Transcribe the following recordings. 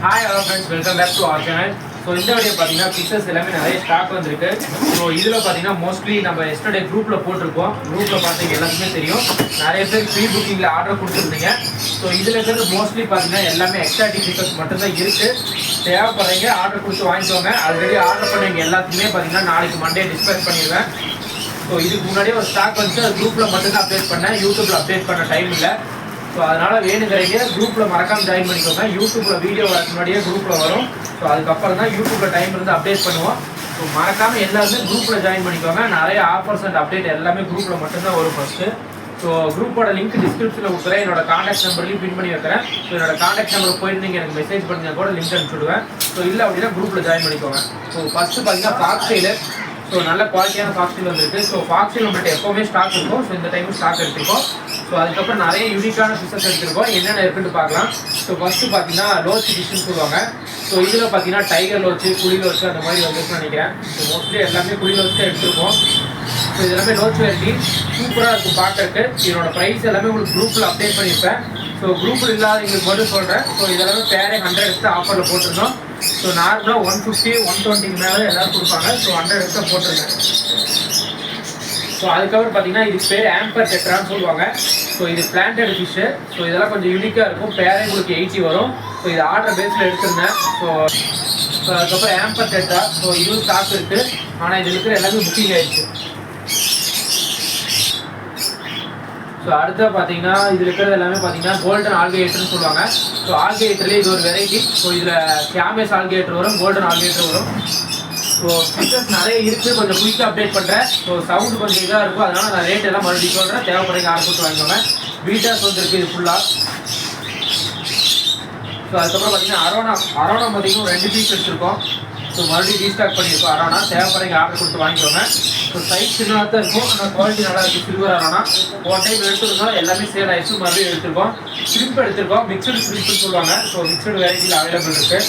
Hi hello friends, welcome back to our channel. So இந்த video பார்த்தீங்கன்னா fishes எல்லாமே நிறைய ஸ்டாக் வந்திருக்கு. ஸோ இதில் பார்த்தீங்கன்னா மோஸ்ட்லி நம்ம எஸ்டர்டே குரூப்பில் போட்டிருக்கோம். குரூப்பில் பார்த்தீங்க எல்லாத்துக்குமே தெரியும், நிறைய பேர் ப்ரீ புக்கிங்கில் ஆர்டர் கொடுத்துருந்தீங்க. ஸோ இதில் இருக்கிறது மோஸ்ட்லி பார்த்தீங்கன்னா எல்லாமே எக்ஸாட்டிக் ஃபிஷஸ் மட்டும்தான் இருக்குது. தேவைப்படுறீங்க ஆர்டர் கொடுத்து வாங்கிக்கோங்க. ஆல்ரெடி ஆர்டர் பண்ணவங்க எல்லாத்துக்குமே பார்த்தீங்கன்னா நாளைக்கு மண்டே டிஸ்பேச் பண்ணிடுவேன். ஸோ இதுக்கு முன்னாடியே ஒரு ஸ்டாக் வந்துட்டு அது குரூப்பில் மட்டும்தான் அப்டேட் பண்ணேன், யூடியூப்பில் அப்டேட் பண்ண டைம் இல்லை. ஸோ அதனால் வேணுங்கிறீங்க குரூப்பில் மறக்காமல் ஜாயின் பண்ணிக்கோங்க. யூடியூப்பில் வீடியோ வரக்கு முன்னாடியே குரூப்பில் வரும். ஸோ அதுக்கப்புறம் தான் யூடியூப்பில் டைம் இருந்து அப்டேட் பண்ணுவோம். ஸோ மறக்காமல் எல்லாருமே குரூப்பில் ஜாயின் பண்ணிக்கோங்க. நிறைய ஆஃபர்ஸ் அண்ட் அப்டேட் எல்லாமே குரூப்பில் மட்டும்தான் வரும் ஃபஸ்ட்டு. ஸோ குரூப்போட லிங்க் டிஸ்கிரிப்ஷனில் கொடுக்குறேன். என்னோட காண்டாக்ட் நம்பர்லையும் பின் பண்ணி வைக்கிறேன். ஸோ என்னோட காண்டாக்ட் நம்பர் போயிட்டு நீங்கள் எனக்கு மெசேஜ் பண்ணிங்கன்னா கூட லிங்க் அனுப்பிச்சுடுவேன். ஸோ இல்லை அப்படின்னா குரூப்பில் ஜாயின் பண்ணிக்கோங்க. ஸோ ஃபஸ்ட்டு பார்த்தீங்கன்னா ஃபாக்ஸ்டைலு. ஸோ நல்ல குவாலிட்டியான ஃபாக்ஸ்டைல் வந்துருக்கு. ஸோ ஃபாக்ஸ்டைல் நம்மகிட்ட எப்போவுமே ஸ்டாக் இருக்கும். ஸோ இந்த டைமும் ஸ்டாக் எடுத்துருக்கோம். ஸோ அதுக்கப்புறம் நிறைய யூனிக்கான ஃபிஷஸ் எடுத்துருக்கோம். என்னென்ன இருக்குன்னு பார்க்கலாம். ஸோ ஃபஸ்ட்டு பார்த்தீங்கன்னா லோச்சு ஃபிஷ்னு சொல்லுவாங்க. ஸோ இதில் பார்த்தீங்கன்னா டைகர் லோச்சு, குழி லோச்சு அந்த மாதிரி வந்துருக்குன்னு நினைக்கிறேன். ஸோ மோஸ்ட்லி எல்லாமே குழி லோச்சு தான் எடுத்துருக்கோம். ஸோ இது எல்லாமே லோச்சு வெரைட்டி சூப்பராக இருக்கும் பார்க்கறதுக்கு. இதோட ப்ரைஸ் எல்லாமே உங்களுக்கு குரூப்பில் அப்டேட் பண்ணியிருப்பேன். ஸோ குரூப்பில் இல்லாதவங்களுக்கு மட்டும் சொல்கிறேன். ஸோ இதெல்லாமே பேரே 100 எடுத்து ஆஃபரில் போட்டிருந்தோம். ஸோ நார்மலாக 150, 120 மேலே எல்லோரும் கொடுப்பாங்க. ஸோ 100 எடுத்து போட்டிருந்தேன். ஸோ அதுக்கப்புறம் பார்த்தீங்கன்னா இதுக்கு பேர் ஆம்பர் டெட்ரான்னு சொல்லுவாங்க. ஸோ இது பிளான்டட் ஃபிஷ்ஷு. ஸோ இதெல்லாம் கொஞ்சம் யூனிக்காக இருக்கும். பேரே உங்களுக்கு 80 வரும். ஸோ இது ஆர்டர் பேஸில் எடுத்திருந்தேன். ஸோ அதுக்கப்புறம் ஆம்பர் டெட்ரா. ஸோ இதுவும் ஸ்டாக் இருக்குது. ஆனால் இதில் இருக்கிற எல்லாமே புக்கிங் ஆகிடுச்சு. ஸோ அடுத்த பார்த்தீங்கன்னா இதில் இருக்கிறது எல்லாமே பார்த்தீங்கன்னா கோல்டன் ஆல்கேட்டர்னு சொல்லுவாங்க. ஸோ ஆல்கேட்டர்லேயே இது ஒரு வெரைட்டி. ஸோ இதில் கேமேஸ் ஆல்கேட்டர் வரும், கோல்டன் ஆல்கேட்டர் வரும். ஸோ ஃபிஷஸ் நிறைய இருக்குது. கொஞ்சம் குயிக்காக அப்டேட் பண்ணுறேன். ஸோ சவுண்டு கொஞ்சம் இதாக இருக்கும். அதனால் நான் ரேட் எல்லாம் மறுபடியும் சொல்கிறேன். தேவைப்படுறீங்க ஆர்டர் கொடுத்து வாங்கிக்கோங்க. பீட்டாஸ் வந்துருக்கு இது ஃபுல்லாக. ஸோ அதுக்கப்புறம் பார்த்தீங்கன்னா அரோனா பார்த்தீங்கன்னா 2 பீஸ் எடுத்துருக்கோம். ஸோ மறுபடியும் ரீஸ்டாக் பண்ணியிருக்கோம் அரோனா. தேவைப்படுறீங்க ஆர்டர் கொடுத்து வாங்கிக்கோங்க. ஸோ சைஸ் சின்னதாக தான் இருக்கும், ஆனால் குவாலிட்டி நல்லா இருக்குது. சில்வர் அரோனா ஒன் டைம் எடுத்துருக்கோம், எல்லாமே சேல் ஆயிடுச்சு. மறுபடியும் எடுத்துருக்கோம். ஸ்ரிம்ப் எடுத்துருக்கோம், மிக்சடு ஸ்ரிம்ப்னு சொல்லுவாங்க. ஸோ மிக்சடு வெரைட்டியில் அவைலபிள் இருக்குது.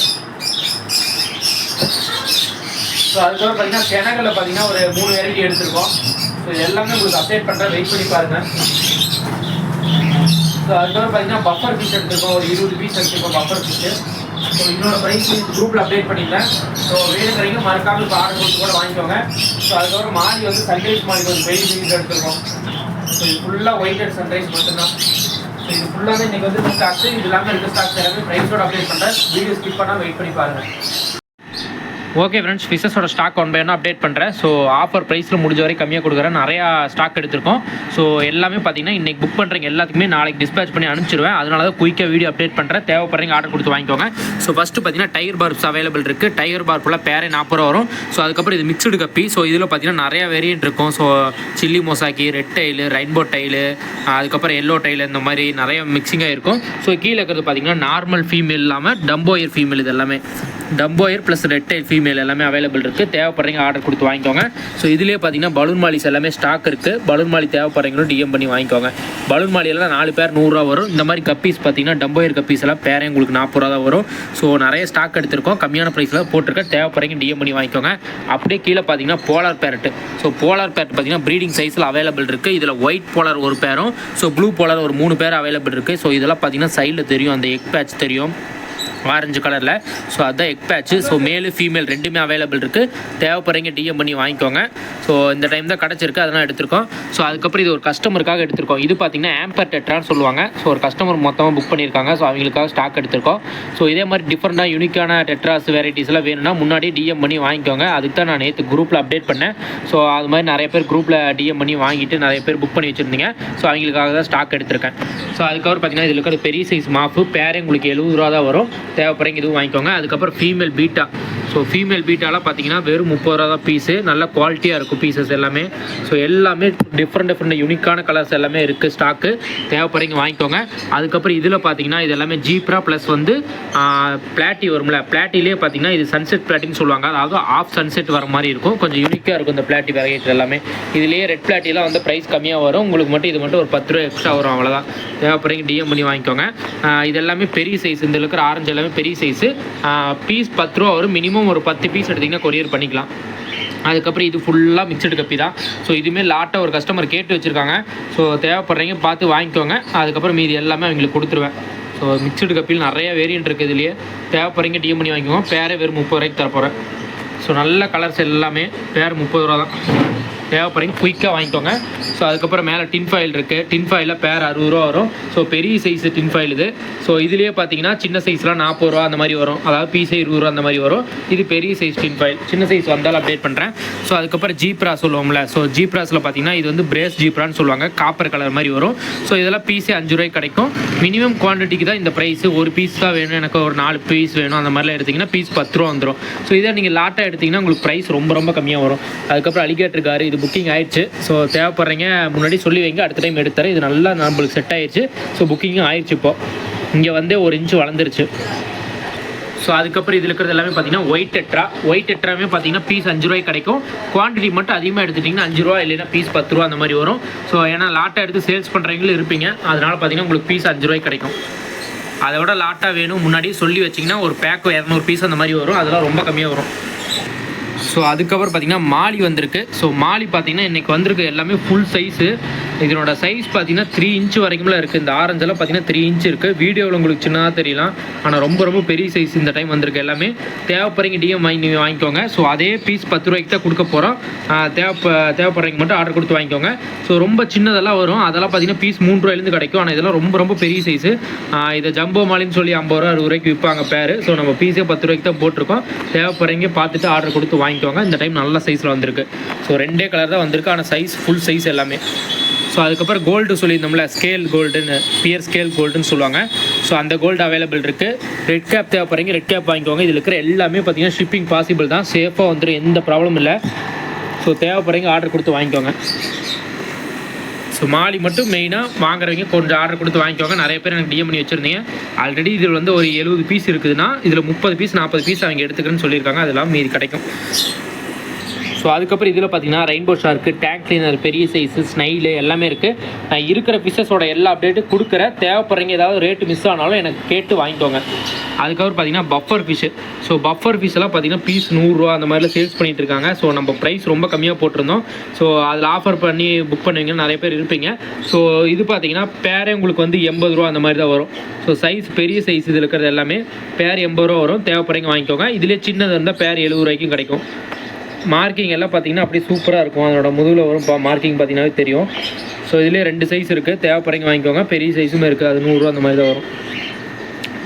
ஸோ அதுக்கப்புறம் பார்த்தீங்கன்னா செனகலில் பார்த்தீங்கன்னா ஒரு 3 வெரைட்டி எடுத்துருக்கோம். ஸோ எல்லாமே உங்களுக்கு அப்டேட் பண்ணுறேன், வெயிட் பண்ணி பாருங்கள். ஸோ அதுக்கப்புறம் பார்த்தீங்கன்னா பஃபர் பீஸ் எடுத்துருக்கோம், ஒரு 20 பீஸ் எடுத்துருக்கோம் பஃபர் பீஸு. ஸோ இன்னொரு ப்ரைஸ் குரூப்பில் அப்டேட் பண்ணியிருந்தேன். ஸோ வேணுங்கிறீங்க மறக்காமல் இப்போ ஆர்டர் கொடுத்து கூட வாங்கிக்கோங்க. ஸோ அதுக்கப்புறம் மாடி வந்து சன்ரைஸ் மாடி வந்து பெரிய பீஸ் எடுத்துருக்கோம். ஸோ இது ஃபுல்லாக ஒயிட் அண்ட் சன்ரைஸ் மட்டும்தான். ஸோ இது ஃபுல்லாகவே இன்றைக்கி வந்து ஸ்டாக்ஸு இது இல்லாமல் இருக்க ஸ்டாக்ஸ் எல்லாமே ப்ரைஸோட அப்டேட் பண்ணுறேன். வீடியோ ஸ்கிப் பண்ணால் வெயிட் பண்ணி பாருங்கள். ஓகே ஃப்ரெண்ட்ஸ், ஃபிஷஸோட ஸ்டாக் ஒன் பை ஒன்னாக அப்டேட் பண்ணுறேன். ஸோ ஆஃபர் ப்ரைஸில் முடிஞ்ச வரை கம்மியாக கொடுக்குறேன். நிறையா ஸ்டாக் எடுத்திருக்கோம். ஸோ எல்லாமே பார்த்தீங்கன்னா இன்றைக்கி புக் பண்ணுறீங்க எல்லாத்துக்குமே நாளைக்கு டிஸ்பேச் பண்ணி அனுப்பிச்சிடுவேன். அதனால தான் குயிக்காக வீடியோ அப்டேட் பண்ணுறேன். தேவைப்படுறீங்க ஆர்டர் கொடுத்து வாங்கிக்கோங்க. ஸோ ஃபஸ்ட்டு பார்த்தீங்கன்னா டைகர் பார்ப்ஸ் அவைலபிள் இருக்குது. டைகர் பார்ப் ஃபுல்லாக பேரே 40 ரூபா வரும். ஸோ அதுக்கப்புறம் இது மிக்சடு கப்பி. ஸோ இதில் பார்த்தீங்கன்னா நிறையா வேரியன்ட் இருக்கும். ஸோ சில்லி மொசாக்கி, ரெட் டைலு, ரெயின்போ டைலு, அதுக்கப்புறம் எல்லோ டைலு, இந்த மாதிரி நிறைய மிக்சிங்காக இருக்கும். ஸோ கீழே இருக்கிறது பார்த்தீங்கன்னா நார்மல் ஃபீமேல் இல்லாமல் டம்போயர் ஃபீமேல். இது எல்லாமே டம்போயர் ப்ளஸ் ரெட் டைல் ஃபீமேல் எல்லாமே அவைலபிள் இருக்குது. தேவைப்படுறீங்க ஆர்டர் கொடுத்து வாங்கிக்கோங்க. ஸோ இதிலே பார்த்தீங்கன்னா பலூன் மாலிஸ் எல்லாமே ஸ்டாக் இருக்குது. பலூன் மாலி தேவைப்படுறீங்களும் டிஎம் பண்ணி வாங்கிக்கோங்க. பலூன் மாலியெல்லாம் 4 பேர் 100 ரூபா வரும். இந்த மாதிரி கப்பீஸ் பார்த்தீங்கன்னா டம்போயர் கப்பீஸ் எல்லாம் பேரே உங்களுக்கு 40 ரூபா தான் வரும். ஸோ நிறைய ஸ்டாக் எடுத்திருக்கோம், கம்மியான ப்ரைஸில் போட்டிருக்கேன். தேவைப்படுறீங்க டிஎம் பண்ணி வாங்கிக்கோங்க. அப்படியே கீழே பார்த்தீங்கன்னா polar parrot. So polar parrot பார்த்தீங்கன்னா ப்ரீடிங் சைஸில் அவைலபிள் இருக்குது. இதில் ஒயிட் போலார் ஒரு பேரும், ஸோ ப்ளூ போலார் ஒரு 3 பேர் அவைலபிள் இருக்குது. ஸோ இதெல்லாம் பார்த்தீங்கன்னா சைடில் தெரியும், அந்த எக் பேட்ச் தெரியும் ஆரஞ்சு கலரில். ஸோ அதுதான் egg patch. So male female ரெண்டுமே அவைலபிள் இருக்குது. தேவைப்படுறீங்க டிஎம் பண்ணி வாங்கிக்கோங்க. ஸோ இந்த டைம் தான் கிடச்சிருக்கு, அதெல்லாம் எடுத்திருக்கோம். ஸோ அதுக்கப்புறம் இது ஒரு கஸ்டமருக்காக எடுத்திருக்கோம். இது பார்த்தீங்கன்னா ஆம்பர் டெட்ரான்னு சொல்லுவாங்க. ஸோ ஒரு கஸ்டமர் மொத்தமாக புக் பண்ணியிருக்காங்க. ஸோ அவங்களுக்காக ஸ்டாக் எடுத்திருக்கோம். ஸோ இதே மாதிரி டிஃப்ரெண்ட்டாக யூனிக்கான டெட்ராஸ் வெரைட்டிஸ்லாம் வேணும்னா முன்னாடி டிஎம் பண்ணி வாங்கிக்கோங்க. அதுக்கு தான் நான் நேற்று குரூப்பில் அப்டேட் பண்ணேன். ஸோ அது மாதிரி நிறைய பேர் குரூப்பில் டிஎம் பண்ணி வாங்கிட்டு நிறைய பேர் புக் பண்ணி வச்சுருந்தீங்க. ஸோ அவங்களுக்காக தான் ஸ்டாக் எடுத்திருக்கேன். ஸோ அதுக்கப்புறம் பார்த்தீங்கன்னா இதில் இருக்கிற பெரிய சைஸ் மாஃபு பேரே உங்களுக்கு 70 ரூபா தான் வரும். தேவைப்படுறீங்க இதுவும் வாங்கிக்கோங்க. அதுக்கப்புறம் ஃபீமேல் பீட்டா. ஸோ ஃபீமேல் பீட்டாலாம் பார்த்தீங்கன்னா வெறும் 30 ரூபா தான் பீஸு. நல்ல குவாலிட்டியாக இருக்கும் பீசஸ் எல்லாமே. ஸோ எல்லாமே டிஃப்ரெண்ட் யூனிக்கான கலர்ஸ் எல்லாமே இருக்குது ஸ்டாக்கு. தேவைப்படுறீங்க வாங்கிக்கோங்க. அதுக்கப்புறம் இதில் பார்த்தீங்கன்னா இது எல்லாமே ஜீப்ரா ப்ளஸ் வந்து பிளாட்டி வரும்ல. பிளாட்டிலே பார்த்தீங்கன்னா இது சன்செட் பிளாட்டின்னு சொல்லுவாங்க. அதாவது ஆஃப் சன்செட் வர மாதிரி இருக்கும். கொஞ்சம் யூனிக்காக இருக்கும் இந்த பிளாட்டி வெரைட்டி எல்லாமே. இதுலேயே ரெட் பிளாட்டிலாம் வந்து ப்ரைஸ் கம்மியாக வரும். உங்களுக்கு மட்டும் இது மட்டும் ஒரு 10 ரூபா எக்ஸ்ட்ரா வரும், அவ்வளோதான். தேவைப்படுறீங்க டிஎம் பண்ணி வாங்கிக்கோங்க. இது எல்லாமே பெரிய சைஸ். இந்த இருக்கிற ஆரஞ்சு எல்லாமே பெரிய சைஸு. பீஸ் 10 ரூபா வரும். மினிமம் ஒரு 10 பீஸ் எடுத்திங்கன்னா கொரியர் பண்ணிக்கலாம். அதுக்கப்புறம் இது ஃபுல்லாக மிக்சடு கப்பி தான். ஸோ இதுவுமே லாட்டாக ஒரு கஸ்டமர் கேட்டு வச்சுருக்காங்க. ஸோ தேவைப்படுறீங்க பார்த்து வாங்கிக்கோங்க. அதுக்கப்புறம் மீதி எல்லாமே அவங்களுக்கு கொடுத்துருவேன். ஸோ ஸோ மிக்சடு கப்பியில் நிறைய வேரியன்ட் இருக்குது. இதுலேயே தேவைப்படுறீங்க டிஎம் பண்ணி வாங்கிக்கோங்க. பேரே வெறும் 30 ரூபாய்க்கு தரப்போகிறேன். ஸோ நல்ல கலர்ஸ் எல்லாமே பேர் 30 ரூபா தான். தேவைப்படுறீங்க குயிக்காக வாங்கிக்கோங்க. ஸோ அதுக்கப்புறம் மேலே டின் ஃபாயில் இருக்குது. டின் ஃபாயிலில் பேர் 60 ரூபா வரும். ஸோ பெரிய சைஸு டின் ஃபாயில் இது. ஸோ இதுலேயே பார்த்தீங்கன்னா சின்ன சைஸ்லாம் 40 ரூபா அந்த மாதிரி வரும். அதாவது பீஸே 20 ரூபா அந்த மாதிரி வரும். இது பெரிய சைஸ் டின் ஃபாயில். சின்ன சைஸ் வந்தாலும் அப்டேட் பண்ணுறேன். ஸோ அதுக்கப்புறம் ஜீப்ரா சொல்லுவோம்ல. ஸோ ஜீப்ராஸில் பார்த்தீங்கன்னா இது வந்து பிரேஸ் ஜீப்ரான்னு சொல்லுவாங்க. காப்பர் கலர் மாதிரி வரும். ஸோ இதெல்லாம் பீஸே 5 ரூபாய்க்கு கிடைக்கும். மினிமம் குவான்டிட்டிக்கு தான் இந்த ப்ரைஸு. ஒரு பீஸ் தான் வேணும், எனக்கு ஒரு 4 பீஸ் வேணும் அந்த மாதிரிலாம் எடுத்திங்கன்னா பீஸ் 10 ரூபா வந்துடும். ஸோ இதை நீங்கள் லாட்டாக எடுத்திங்கன்னா உங்களுக்கு ப்ரைஸ் ரொம்ப ரொம்ப கம்மியாக வரும். அதுக்கப்புறம் அலிகேட்டர் கார் இது புக்கிங் ஆயிடுச்சு. ஸோ தேவைப்படுறீங்க முன்னாடி சொல்லி வைங்க, அடுத்த டைம் எடுத்துறேன். இது நல்லா நம்மளுக்கு செட் ஆயிடுச்சு. ஸோ புக்கிங்கும் ஆயிடுச்சு. இப்போது இங்கே வந்து 1 இன்ச்சு வளர்ந்துருச்சு. ஸோ அதுக்கப்புறம் இதில் இருக்கிறது எல்லாமே பார்த்தீங்கன்னா ஒயிட் டெட்ராமே பார்த்தீங்கன்னா பீஸ் 5 ரூபாய்க்கு கிடைக்கும். குவான்டிட்டி மட்டும் அதிகமாக எடுத்துட்டிங்கன்னா 5 ரூபா, இல்லைன்னா பீஸ் 10 ரூபா அந்த மாதிரி வரும். ஸோ ஏன்னா லாட்டாக எடுத்து சேல்ஸ் பண்ணுறவங்களும் இருப்பீங்க. அதனால் பார்த்தீங்கன்னா உங்களுக்கு பீஸ் 5 ரூபாய்க்கு கிடைக்கும். அதை விட லாட்டாக வேணும் முன்னாடியே சொல்லி வச்சிங்கன்னா ஒரு பேக் 200 பீஸ் அந்த மாதிரி வரும். அதெல்லாம் ரொம்ப கம்மியாக வரும். ஸோ அதுக்கப்புறம் பார்த்தீங்கன்னா மாலி வந்திருக்கு. ஸோ மாலி பார்த்தீங்கன்னா இன்றைக்கி வந்திருக்கு எல்லாமே ஃபுல் சைஸு. இதனோட சைஸ் பார்த்தீங்கன்னா 3 இன்ச்சு வரைக்கும்லாம் இருக்குது. இந்த ஆரஞ்செல்லாம் பார்த்தீங்கன்னா 3 இன்ச்சு இருக்குது. வீடியோவில் உங்களுக்கு சின்னதாக தெரியலாம், ஆனால் ரொம்ப ரொம்ப பெரிய சைஸ் இந்த டைம் வந்திருக்கு. எல்லாமே தேவைப்படுறீங்க டிஎம் வாங்கிக்கோங்க. ஸோ அதே பீஸ் 10 ரூபாய்க்கு தான் கொடுக்க போகிறோம். தேவைப்படுறீங்க மட்டும் ஆர்டர் கொடுத்து வாங்கிக்கோங்க. ஸோ ரொம்ப சின்னதெல்லாம் வரும், அதெல்லாம் பார்த்தீங்கன்னா பீஸ் 3 ரூபாயிலேருந்து கிடைக்கும். ஆனால் இதெல்லாம் ரொம்ப ரொம்ப பெரிய சைஸு. இதை ஜம்போ மாலின்னு சொல்லி 50 ரூபா 60 ரூபாய்க்கு விற்பாங்க பேர். ஸோ நம்ம பீஸே 10 ரூபாய்க்கு தான் போட்டிருக்கோம். தேவைப்படுறீங்க பார்த்துட்டு ஆர்டர் கொடுத்து வாங்கிக்கோங்க. இந்த டைம் நல்ல சைஸில் வந்திருக்கு. ஸோ 2 கலர் தான் வந்திருக்கு, ஆனால் சைஸ் ஃபுல் சைஸ் எல்லாமே. ஸோ அதுக்கப்புறம் கோல்டு சொல்லியிருந்தோம்ல, ஸ்கேல் கோல்டுன்னு, பியர் ஸ்கேல் கோல்டுன்னு சொல்லுவாங்க. ஸோ அந்த கோல்டு அவைலபிள் இருக்குது. ரெட் கேப் தேவைப்படுறீங்க, ரெட் கேப் வாங்கிக்கோங்க. இதில் இருக்கிற எல்லாமே பார்த்தீங்கன்னா ஷிப்பிங் பாசிபிள் தான், சேஃபாக வந்துடும், எந்த ப்ராப்ளம் இல்லை. ஸோ தேவைப்படுறீங்க ஆர்டர் கொடுத்து வாங்கிக்கோங்க. ஸோ மாலி மட்டும் மெயினாக வாங்குறவங்க கொஞ்சம் ஆர்டர் கொடுத்து வாங்கிக்கோங்க. நிறைய பேர் எனக்கு டிஎம் பண்ணி வச்சுருந்தீங்க. ஆல்ரெடி இதில் வந்து ஒரு 70 பீஸ் இருக்குதுன்னா இதில் 30 பீஸ் 40 பீஸ் அவங்க எடுத்துக்கிறேன்னு சொல்லியிருக்காங்க. அதெல்லாம் மீதி கிடைக்கும். ஸோ அதுக்கப்புறம் இதில் பார்த்தீங்கன்னா ரெயின்போ ஷார்க்கு, டேங்க் கிளீனர், பெரிய சைஸு, ஸ்னைலு எல்லாமே இருக்குது. நான் இருக்கிற ஃபிஷ்ஷஸோட எல்லா அப்டேட்டும் கொடுக்குறேன். தேவைப்படுறீங்க ஏதாவது ரேட்டு மிஸ் ஆனாலும் எனக்கு கேட்டு வாங்கிக்கோங்க. அதுக்கப்புறம் பார்த்தீங்கன்னா பஃபர் ஃபிஷ்ஷு. ஸோ பஃபர் ஃபிஷ்ஷெல்லாம் பார்த்தீங்கன்னா பீஸ் 100 ரூபா அந்த மாதிரிலாம் சேல்ஸ் பண்ணிகிட்டு இருக்காங்க. ஸோ நம்ம ப்ரைஸ் ரொம்ப கம்மியாக போட்டிருந்தோம். ஸோ அதில் ஆஃபர் பண்ணி புக் பண்ணுவீங்கன்னு நிறைய பேர் இருப்பீங்க. ஸோ இது பார்த்தீங்கன்னா பேரே உங்களுக்கு வந்து 80 ரூபா அந்த மாதிரி தான் வரும். ஸோ சைஸ் பெரிய சைஸ் இதில் இருக்கிறது எல்லாமே பேர் 80 ரூபா வரும். தேவைப்படுறீங்க வாங்கிக்கோங்க. இதிலே சின்னது இருந்தால் பேர் 70 ரூபாய்க்கும் கிடைக்கும். மார்க்கிங் எல்லாம் பார்த்தீங்கன்னா அப்படியே சூப்பராக இருக்கும். அதோட முதுகில் வரும் மார்க்கிங் பார்த்தீங்கன்னாவே தெரியும். ஸோ இதிலே 2 சைஸ் இருக்குது. தேவைப்படுறீங்க வாங்கிக்கோங்க. பெரிய சைஸுமே இருக்குது, அது 100 ரூபா அந்த மாதிரி தான் வரும்.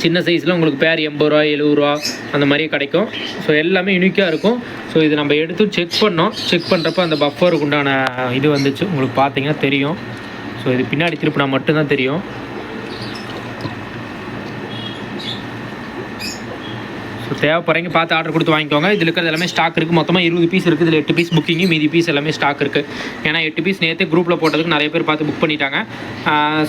சின்ன சைஸில் உங்களுக்கு பேர் 80 ரூபா 70 ரூபா அந்த மாதிரியே கிடைக்கும். ஸோ எல்லாமே யூனிக்காக இருக்கும். ஸோ இது நம்ம எடுத்து செக் பண்ணோம். செக் பண்ணுறப்ப அந்த பஃபருக்கு உண்டான இது வந்துச்சு, உங்களுக்கு பார்த்தீங்கன்னா தெரியும். ஸோ இது பின்னாடி திருப்பினா மட்டும்தான் தெரியும். ஸோ தேவைப்படுறீங்க பார்த்து ஆர்டர் கொடுத்து வாங்கிக்கோங்க. இதில் இருக்கிறது எல்லாமே ஸ்டாக் இருக்குது. மொத்தமாக 20 பீஸ் இருக்குது. இதில் 8 பீஸ் புக்கிங்கு, மீதி பீஸ் எல்லாமே ஸ்டாக் இருக்குது. ஏன்னா 8 பீஸ் நேற்று குரூப்பில் போட்டதுக்கு நிறைய பேர் பார்த்து புக் பண்ணிட்டாங்க.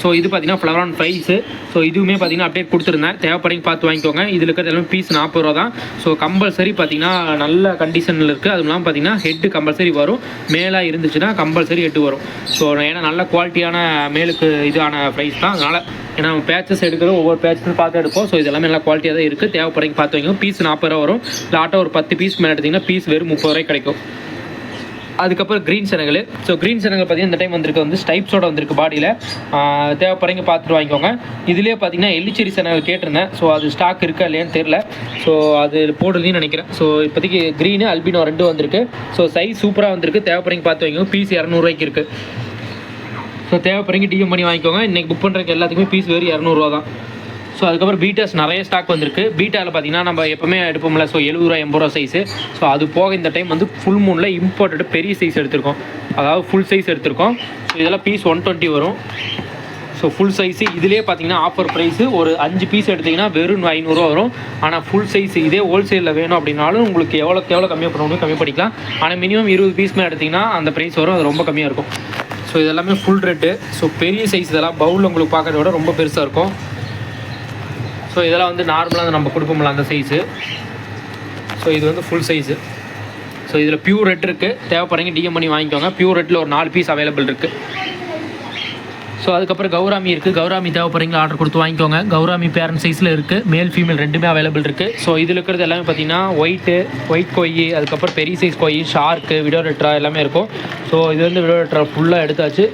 ஸோ இது பார்த்தீங்கன்னா ஃப்ளவர் ஆன் ப்ரைஸு. ஸோ இதுவுமே பார்த்தீங்கன்னா அப்டேட் கொடுத்துருந்தேன். தேவைப்படுறீங்க பார்த்து வாங்கிக்கோங்க. இதில் இருக்கிறது எல்லாமே பீஸ் 40 ரூபா தான். ஸோ கம்பல்சரி பார்த்தீங்கன்னா நல்ல கண்டிஷனில் இருக்குது. அதுவும் இல்லாமல் பார்த்தீங்கன்னா ஹெட்டு கம்பல்சரி வரும். மேலாக இருந்துச்சுன்னா கம்பல்சரி ஹெட்டு வரும். ஸோ ஏன்னா நல்ல குவாலிட்டியான மேலுக்கு இதான ப்ரைஸ் தான். அதனால் ஏன்னா நம்ம பேச்சஸ் எடுக்கிறோம், ஒவ்வொரு பேச்சஸும் பார்த்து எடுப்போம். ஸோ இதெல்லாமே நல்லா குவாலிட்டியாக தான் இருக்குது. தேவைப்படுறீங்க பார்த்து வாங்கிக்கோங்க. பீஸ் 40 ரூபா வரும். லாட்டாக ஒரு 10 பீஸ் மேலே எடுத்திங்கன்னா பீஸ் வெறும் 30 ரூபாய்க்கு கிடைக்கும். அதுக்கப்புறம் green channel. So green channel பார்த்தீங்கன்னா இந்த டைம் வந்திருக்கு வந்து ஸ்டைப்ஸோட வந்திருக்கு பாடியில். தேவைப்படுறீங்க பார்த்துட்டு வாங்கிக்கோங்க. இதுலேயே பார்த்தீங்கன்னா எல்லிச்சேரி சேனல் கேட்டிருந்தேன். ஸோ அது ஸ்டாக் இருக்கா இல்லையான்னு தெரில. ஸோ அது போடுதுன்னு நினைக்கிறேன். ஸோ இப்போதைக்கு க்ரீனு அல்பினோ 2 வந்திருக்கு. ஸோ சைஸ் சூப்பராக வந்திருக்கு. தேவைப்படுறீங்க பார்த்து வாங்கிக்கோங்க. பீஸ் 200 ரூபாய்க்கு இருக்குது. ஸோ தேவைப்படுறீங்க டிஎம் பண்ணி வாங்கிக்கோங்க. இன்றைக்கி புக் பண்ணுறதுக்கு எல்லாத்துக்குமே பீஸ் வெறும் 200 ரூபா தான். ஸோ அதுக்கப்புறம் பீட்டாஸ் நிறைய ஸ்டாக் வந்திருக்கு. பீட்டாவில் பார்த்தீங்கன்னா நம்ம எப்போவுமே எடுப்போம்ல, ஸோ 70 ரூபா 80 ரூபா சைஸு. ஸோ அது போக இந்த டைம் வந்து ஃபுல் மூனில் இம்போர்ட்டட் பெரிய சைஸ் எடுத்திருக்கோம். அதாவது ஃபுல் சைஸ் எடுத்திருக்கோம். ஸோ இதெல்லாம் பீஸ் 120 வரும். ஸோ ஃபுல் சைஸு இதிலே பார்த்தீங்கன்னா ஆஃபர் ப்ரைஸு ஒரு 5 பீஸ் எடுத்திங்கன்னா வெறும் 500 ரூபா வரும். ஆனால் ஃபுல் சைஸ் இதே ஹோல்சேலில் வேணும் அப்படின்னாலும் உங்களுக்கு எவ்வளோக்கு எவ்வளோ கம்மியாக பண்ணணும் கம்மி பண்ணிக்கலாம். ஆனால் மினிமம் 20 பீஸ் மேலே எடுத்திங்கன்னா அந்த ப்ரைஸ் வரும். அது ரொம்ப கம்மியாக இருக்கும். ஸோ இதெல்லாமே ஃபுல் ரெட்டு. ஸோ பெரிய சைஸ் இதெல்லாம் பவுலில் உங்களுக்கு பார்க்குறத விட ரொம்ப பெருசாக இருக்கும். ஸோ இதெல்லாம் வந்து நார்மலாக நம்ம கொடுப்போம்ல அந்த சைஸு. ஸோ இது வந்து ஃபுல் சைஸு. ஸோ இதில் பியூர் ரெட் இருக்குது. தேவைப்படுறீங்க டிஎம் பண்ணி வாங்கிக்கோங்க. பியூர் ரெட்டில் ஒரு 4 பீஸ் அவைலபிள் இருக்குது. ஸோ அதுக்கப்புறம் கௌராமி இருக்குது. கௌராமி தேவைப்படுறீங்களா ஆர்டர் கொடுத்து வாங்கிக்கோங்க. கௌராமி பேரண்ட் சைஸில் இருக்குது. மேல் ஃபீமேல் ரெண்டுமே அவைலபிள் இருக்குது. ஸோ இதில் இருக்கிறது எல்லாமே பார்த்தீங்கன்னா ஒயிட் கொய், அதுக்கப்புறம் பெரிய சைஸ் கொய், ஷார்க்கு, விடோ டெட்ரா எல்லாமே இருக்கும். ஸோ இது வந்து விடோ டெட்ரா ஃபுல்லாக எடுத்தாச்சு.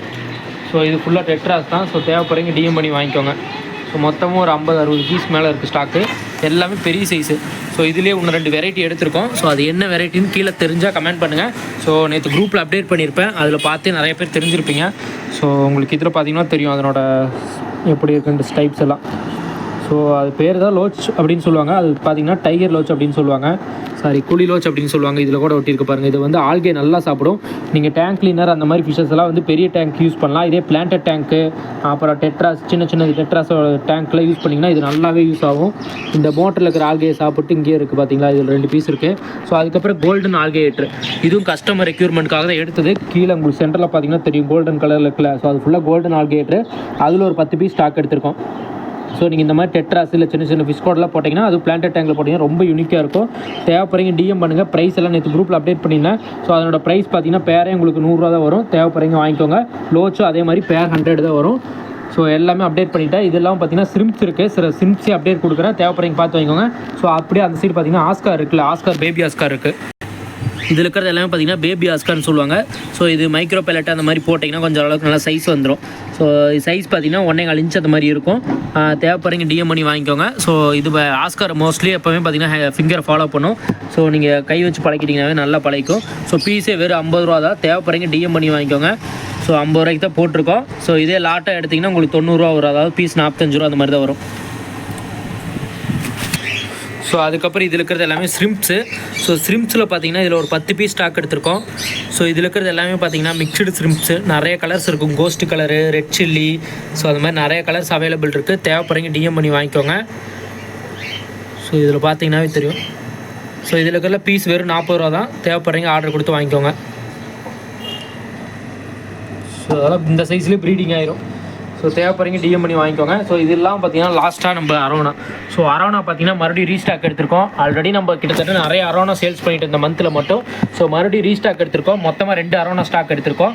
ஸோ இது ஃபுல்லாக டெட்ராஸ் தான். ஸோ தேவைப்படுறீங்க டிஎம் பண்ணி வாங்கிக்கோங்க. ஸோ ஸோ மொத்தமும் ஒரு 50-60 பீஸ் மேலே இருக்குது ஸ்டாக்கு, எல்லாமே பெரிய சைஸு. ஸோ இதுலேயே ஒன்று 2 வெரைட்டி எடுத்திருக்கோம். ஸோ அது என்ன வெரைட்டின்னு கீழே தெரிஞ்சால் கமெண்ட் பண்ணுங்கள். ஸோ நேற்று குரூப்பில் அப்டேட் பண்ணியிருப்பேன், அதில் பார்த்து நிறைய பேர் தெரிஞ்சிருப்பீங்க. ஸோ உங்களுக்கு இதில் பார்த்தீங்கன்னா தெரியும் அதனோட எப்படி இருக்குன்ற டைப்ஸ் எல்லாம். ஸோ அது பேர் தான் லோச் அப்படின்னு சொல்லுவாங்க. அது பார்த்தீங்கன்னா டைகர் லோச் அப்படின்னு சொல்லுவாங்க, சாரி குழி லோச் அப்படின்னு சொல்லுவாங்க. இதில் கூட ஒட்டியிருக்கு பாருங்கள். இது வந்து ஆல்கே நல்லா சாப்பிடும். நீங்கள் டேங்க் கிளீனர் அந்த மாதிரி ஃபிஷஸ் எல்லாம் வந்து பெரிய டேங்க் யூஸ் பண்ணலாம். இதே பிளான்டட் டேங்க்கு, அப்புறம் டெட்ராஸ், சின்ன டெட்ராஸோட டேங்க்கில் யூஸ் பண்ணிங்கன்னா இது நல்லாவே யூஸ் ஆகும். இந்த மோட்டரில் இருக்கிற ஆல்கையை சாப்பிட்டு இங்கேயே இருக்குது பார்த்தீங்களா, இதில் 2 பீஸ் இருக்குது. ஸோ அதுக்கப்புறம் கோல்டன் ஆல்கேட்டர், இதுவும் கஸ்டமர் ரெக்யூர்மெண்ட்காக தான் எடுத்தது. கீழே உங்களுக்கு சென்டரில் பார்த்தீங்கன்னா தெரியும் கோல்டன் கலரில் இருக்குல்ல, ஸோ அது ஃபுல்லாக கோல்டன் ஆல்கேட்டர். அதில் ஒரு 10 பீஸ் ஸ்டாக் எடுத்திருக்கோம். ஸோ நீங்கள் இந்த மாதிரி டெட்ராஸ் இல்லை சின்ன ஃபிஷ் கோடெலாம் போட்டிங்கன்னா, அது பிளான்டட் டேங்கில் போட்டிங்கன்னா ரொம்ப யூனிக்காக இருக்கும். தேவைப்படுறீங்க டிஎம் பண்ணுங்கள். ப்ரைஸ் எல்லாம் நேற்று குரூப்பில் அப்டேட் பண்ணியிருந்தேன். ஸோ அதனோட ப்ரைஸ் பார்த்தீங்கன்னா பேரே உங்களுக்கு 100 ரூபா தான் வரும். தேவைப்படுறீங்க வாங்கிக்கோங்க. லோச்சும் அதே மாதிரி பேர் 100 தான் வரும். ஸோ எல்லாமே அப்டேட் பண்ணிவிட்டேன். இதெல்லாம் பார்த்தீங்கன்னா ஸ்ரிம்ப்ஸ் இருக்குது, சில ஸ்ரிம்ப்ஸே அப்டேட் கொடுக்குறேன், தேவைப்படுறீங்க பார்த்து வாங்கிக்கோங்க. ஸோ அப்படியே அந்த சைடு பார்த்தீங்கன்னா ஆஸ்கார் இருக்குல்ல, ஆஸ்கார் பேபி ஆஸ்கார் இருக்குது. இதில் இருக்கிறது எல்லாமே பார்த்தீங்கன்னா பேபி ஆஸ்கார்னு சொல்லுவாங்க. ஸோ இது மைக்ரோ பெலட் அந்த மாதிரி போட்டிங்கன்னா கொஞ்சம் அளவுக்கு நல்லா சைஸ் வந்துடும். ஸோ சைஸ் பார்த்தீங்கன்னா 1.25 இன்ச் அந்த மாதிரி இருக்கும். தேவைப்படுறீங்க டிஎம் பண்ணி வாங்கிக்கோங்க. ஸோ இது ஆஸ்கார் மோஸ்ட்லி எப்போவுமே பார்த்தீங்கன்னா ஃபிங்கரை ஃபாலோ பண்ணும். ஸோ நீங்கள் கை வச்சு பழக்கிட்டிங்கனாவே நல்லா பழக்கும். ஸோ பீஸே வெறும் 50 ரூபா தான். தேவைப்படுறீங்க டிஎம் பண்ணி வாங்கிக்கோங்க. ஸோ 50 ரூபாய்க்கு தான் போட்டிருக்கோம். ஸோ இதே லாட்டாக எடுத்திங்கன்னா உங்களுக்கு 90 ரூபா வரும். அதாவது பீஸ் 45 ரூபா அந்த மாதிரி தான் வரும். ஸோ அதுக்கப்புறம் இதில் இருக்கிறது எல்லாமே ஸ்ரிம்ப்ஸு. ஸோ ஸ்ரிம்ப்ஸில் பார்த்தீங்கன்னா இதில் ஒரு 10 பீஸ் ஸ்டாக் எடுத்திருக்கோம். ஸோ இதில் இருக்கிறது எல்லாமே பார்த்தீங்கன்னா மிக்சடு ஸ்ரிம்ப்ஸு, நிறைய கலர்ஸ் இருக்கும். Ghost colour, red chilli, so அது மாதிரி நிறைய கலர்ஸ் அவைலபிள் இருக்குது. தேவைப்படுறீங்க டிஎம் பண்ணி வாங்கிக்கோங்க. ஸோ இதில் பார்த்தீங்கன்னாவே தெரியும். ஸோ இதில் இருக்கிற பீஸ் வெறும் 40 ரூபா தான். தேவைப்படுறீங்க ஆர்டர் கொடுத்து வாங்கிக்கோங்க. ஸோ அதெல்லாம் இந்த சைஸ்லேயே ப்ரீடிங் ஆயிரும். ஸோ தேவைப்படுறீங்க டிஎம் பண்ணி வாங்கிக்கோங்க. ஸோ இதெல்லாம் பார்த்தீங்கன்னா லாஸ்ட்டாக நம்ம அரோனா. ஸோ அரோனா பார்த்தீங்கன்னா மறுபடியும் ரீஸ்டாக் எடுத்திருக்கோம். ஆல்ரெடி நம்ம கிட்டத்தட்ட நிறைய அரோனா சேல்ஸ் பண்ணிட்டு இந்த மந்தில் மட்டும். ஸோ மறுபடியும் ரீஸ்டாக் எடுத்திருக்கோம். மொத்தமாக 2 அரோனா ஸ்டாக் எடுத்திருக்கோம்.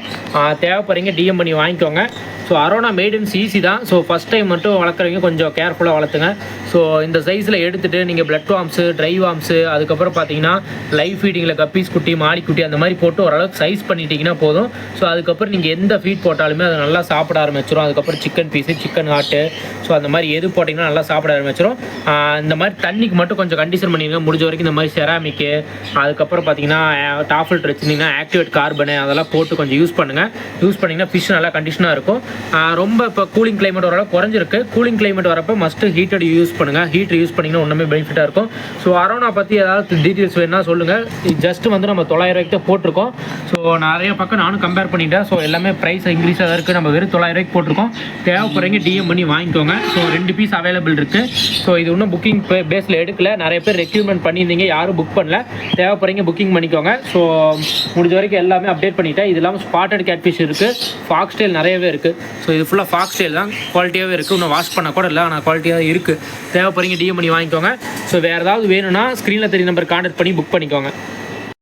தேவைப்படுறீங்க டிஎம் பண்ணி வாங்கிக்கோங்க. ஸோ அரோனா மெயின்டெனன்ஸ் ஈஸி தான். ஸோ ஃபஸ்ட் டைம் மட்டும் வளர்க்குறவங்க கொஞ்சம் கேர்ஃபுல்லாக வளர்த்துங்க. ஸோ இந்த சைஸில் எடுத்துகிட்டு நீங்கள் பிளட் வார்ம்ஸு, ட்ரை வார்ம்ஸு, அதுக்கப்புறம் பார்த்தீங்கன்னா லைவ் ஃபீடிங்கில் கப்பீஸ் குட்டி, மாடி குட்டி அந்த மாதிரி போட்டு ஓரளவுக்கு சைஸ் பண்ணிட்டீங்கன்னா போதும். ஸோ அதுக்கப்புறம் நீங்கள் எந்த ஃபீட் போட்டாலுமே அதை நல்லா சாப்பிட ஆரம்பிச்சிடும். அதுக்கப்புறம் chicken piece, chicken heart, so அந்த மாதிரி எது போட்டிங்கன்னா நல்லா சாப்பிட ஆரம்பிச்சிடும். இந்த மாதிரி தண்ணிக்கு மட்டும் கொஞ்சம் கண்டிஷன் பண்ணிடுங்க முடிஞ்ச வரைக்கும். இந்த மாதிரி செராமிக்கு, அதுக்கப்புறம் பார்த்தீங்கன்னா டாப் ஃபில்டர் வச்சுருந்தீங்கன்னா ஆக்டிவேட் கார்பனு அதெல்லாம் போட்டு கொஞ்சம் யூஸ் பண்ணுங்கள். யூஸ் பண்ணிங்கன்னா ஃபிஷ் நல்லா கண்டிஷனாக இருக்கும். ரொம்ப இப்போ கூலிங் கிளைமேட் ஓரளவு குறைஞ்சிருக்கு. கூலிங் கிளைமேட் வரப்போ மஸ்ட்டு ஹீட்டர் யூஸ் பண்ணுங்கள். ஹீட்டர் யூஸ் பண்ணிங்கன்னா ஒன்றுமே பெனிஃபிட்டாக இருக்கும். ஸோ அரோனா பற்றி ஏதாவது டீட்டெயில்ஸ் வேணுன்னா சொல்லுங்கள். ஜஸ்ட் வந்து நம்ம 900 ரூபாய்க்கு தான் போட்டிருக்கோம். ஸோ நிறைய பக்கம் நானும் கம்பேர் பண்ணிட்டேன். ஸோ எல்லாமே ப்ரைஸ் இன்க்ரீஸாக தான் இருக்குது. நம்ம வெறும் 900 ரூபாய்க்கு போட்டிருக்கோம். தேவைப்படுறீங்க டிஎம் பண்ணி வாங்கிக்கோங்க. ஸோ 2 பீஸ் அவைலபிள் இருக்குது. ஸோ இது இன்னும் புக்கிங் பேஸில் எடுக்கல. நிறைய பேர் ரெக்யூர்மெண்ட் பண்ணியிருந்தீங்க, யாரும் புக் பண்ணல. தேவைப்படுறீங்க புக்கிங் பண்ணிக்கோங்க. ஸோ முடிஞ்ச வரைக்கும் எல்லாமே அப்டேட் பண்ணிட்டேன். இது இல்லாமல் ஸ்பாட்டட் கேட்ஃபிஷ் இருக்குது, ஃபாக்ஸ் டெயில் நிறையவே இருக்குது. ஸோ இது ஃபுல்லாக ஃபாக்ஸ் டெயில் தான், குவாலிட்டியாகவே இருக்குது. இன்னும் வாஷ் பண்ண கூட இல்லை, ஆனால் குவாலிட்டியாக இருக்குது. தேவைப்படுறீங்க டிஎம் பண்ணி வாங்கிக்கோங்க. ஸோ வேறு ஏதாவது வேணும்னா ஸ்க்ரீனில் தெரிய நம்பர் கான்டாக்ட் பண்ணி புக் பண்ணிக்கோங்க.